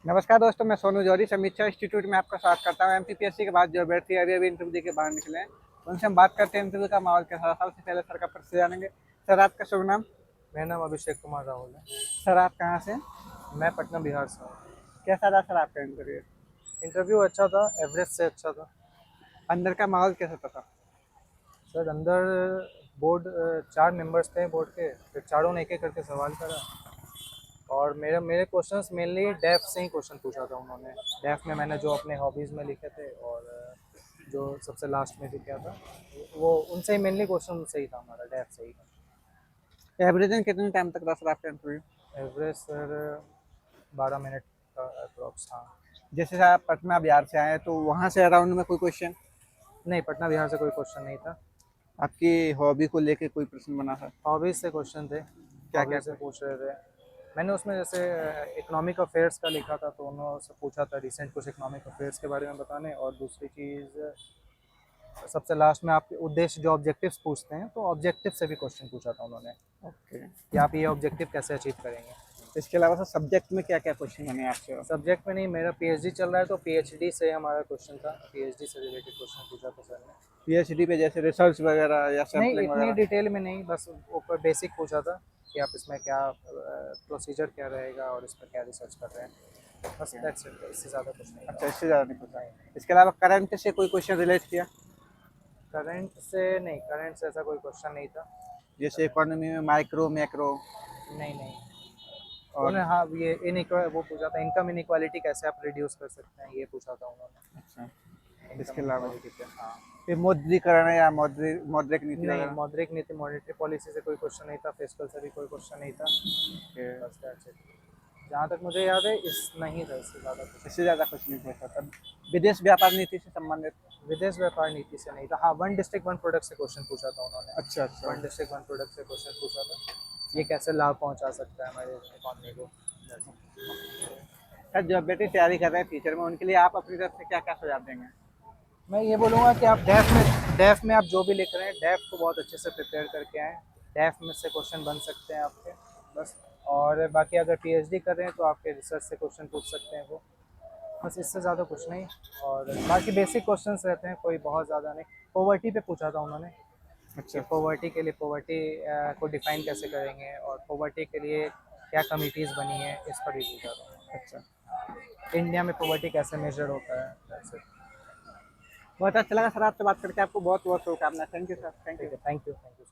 नमस्कार दोस्तों, मैं सोनू जौहरी समीक्षा इंस्टीट्यूट में आपका स्वागत करता हूँ। एमपीपीएससी के बाद जो अभ्यर्थी अभी इंटरव्यू दे के बाहर निकले हैं, उनसे हम बात करते हैं इंटरव्यू का माहौल कैसा रहा। सबसे पहले सर का परिचय जानेंगे। सर, आपका शुभ नाम? मेरा नाम अभिषेक कुमार राहुल है। सर, आप कहाँ से हैं? मैं पटना बिहार से हूँ। कैसा रहा सर आपका इंटरव्यू? इंटरव्यू अच्छा था, एवरेज से अच्छा था। अंदर का माहौल कैसा था? सर अंदर बोर्ड 4 मेंबर्स थे बोर्ड के, फिर चारों ने एक एक करके सवाल करा और मेरे मेरे क्वेश्चंस मेनली डेफ से ही क्वेश्चन पूछा था उन्होंने। डेफ में मैंने जो अपने हॉबीज़ में लिखे थे और जो सबसे लास्ट में भी क्या था वो उनसे ही मेनली क्वेश्चन उनसे ही था, हमारा डेफ से ही था। एवरेजन कितने टाइम तक रहा सर आपका इंटरव्यू? एवरेज सर 12 मिनट का अप्रॉक्स था। जैसे सर आप पटना बिहार से आए हैं, तो वहाँ से अराउंड में कोई क्वेश्चन? नहीं, पटना बिहार से कोई क्वेश्चन नहीं था। आपकी हॉबी को लेके कोई प्रश्न बना सर? हॉबीज़ से क्वेश्चन थे, क्या क्या हॉबीज़ से पूछ रहे थे। मैंने उसमें जैसे इकोनॉमिक अफेयर्स का लिखा था, तो उन्होंने पूछा था रिसेंट कुछ इकोनॉमिक अफेयर्स के बारे में बताने। और दूसरी चीज़ सबसे लास्ट में आपके उद्देश्य जो ऑब्जेक्टिव्स पूछते हैं, तो ऑब्जेक्टिव से भी क्वेश्चन पूछा था उन्होंने ओके। कि आप ये ऑब्जेक्टिव कैसे अचीव करेंगे। इसके अलावा सर सब्जेक्ट में क्या क्या क्वेश्चन बने आपसे? सब्जेक्ट में नहीं, मेरा पीएचडी चल रहा है, तो पीएचडी से हमारा क्वेश्चन था, पीएचडी से रिलेटेड क्वेश्चन पूछा था सर ने। पीएचडी पे जैसे रिसर्च वगैरह या नहीं सैम्पलिंग इतनी वगैरह? डिटेल में नहीं, बस ऊपर बेसिक पूछा था कि आप इसमें क्या प्रोसीजर क्या रहेगा और इसमें क्या रिसर्च कर रहे हैं, बस दैट्स इट। इससे ज़्यादा कुछ नहीं अच्छा, था। इससे ज़्यादा नहीं पूछा। नहीं, इसके अलावा करंट से कोई क्वेश्चन रिलेट किया? करंट से नहीं, करंट से ऐसा कोई क्वेश्चन नहीं था। जैसे इकोनॉमी में माइक्रो मैक्रो नहीं नहीं, और? उन्होंने हाँ ये वो पूछा था, इनकम इनक्वालिटी कैसे आप रिड्यूस कर सकते हैं, ये पूछा था उन्होंने। अच्छा, इनकम इसके अलावा इनक्वालिटी पे हाँ। फिर मौद्रीकरण या मौद्रिक नीति नहीं, वगैरह? मौद्रिक नीति मॉनेटरी पॉलिसी से कोई क्वेश्चन नहीं था, फिस्कल से भी कोई क्वेश्चन नहीं था। ओके, बस दैट्स इट। जहाँ तक मुझे याद है इस नहीं था, इससे ज़्यादा कुछ इससे ज़्यादा कुछ नहीं पूछा था। विदेश व्यापार नीति से संबंधित? विदेश व्यापार नीति से नहीं था। हाँ, वन डिस्ट्रिक्ट वन प्रोडक्ट से क्वेश्चन पूछा था उन्होंने। अच्छा अच्छा। वन डिस्ट्रिक्ट वन प्रोडक्ट से क्वेश्चन पूछा था, ये कैसे लाभ पहुंचा सकता है हमारे इकॉनमी को। सर, जो अभ्यर्थी तैयारी कर रहे हैं फ्यूचर में, उनके लिए आप अपनी तरफ से क्या क्या सुझाव देंगे? मैं ये बोलूँगा कि आप डेफ में आप जो भी लिख रहे हैं, डेफ को बहुत अच्छे से प्रिपेयर करके आएँ। डेफ में से क्वेश्चन बन सकते हैं आपके, बस। और बाकी अगर पीएचडी कर रहे हैं तो आपके रिसर्च से क्वेश्चन पूछ सकते हैं वो, बस। इससे ज़्यादा कुछ नहीं। और बाकी बेसिक क्वेश्चंस रहते हैं, कोई बहुत ज़्यादा नहीं। पॉवर्टी पे पूछा था उन्होंने कि अच्छा पॉवर्टी के लिए पॉवर्टी को डिफाइन कैसे करेंगे, और पॉवर्टी के लिए क्या कमिटीज़ बनी है, इस पर भी पूछा था उन्होंने। अच्छा। इंडिया में पॉवर्टी कैसे मेजर होता है, that's it। बहुत अच्छा लगा सर आपसे बात करके। आपको बहुत बहुत शुभकामनाएं। थैंक यू सर, थैंक ठीक यू। है, थैंक यू सो मच।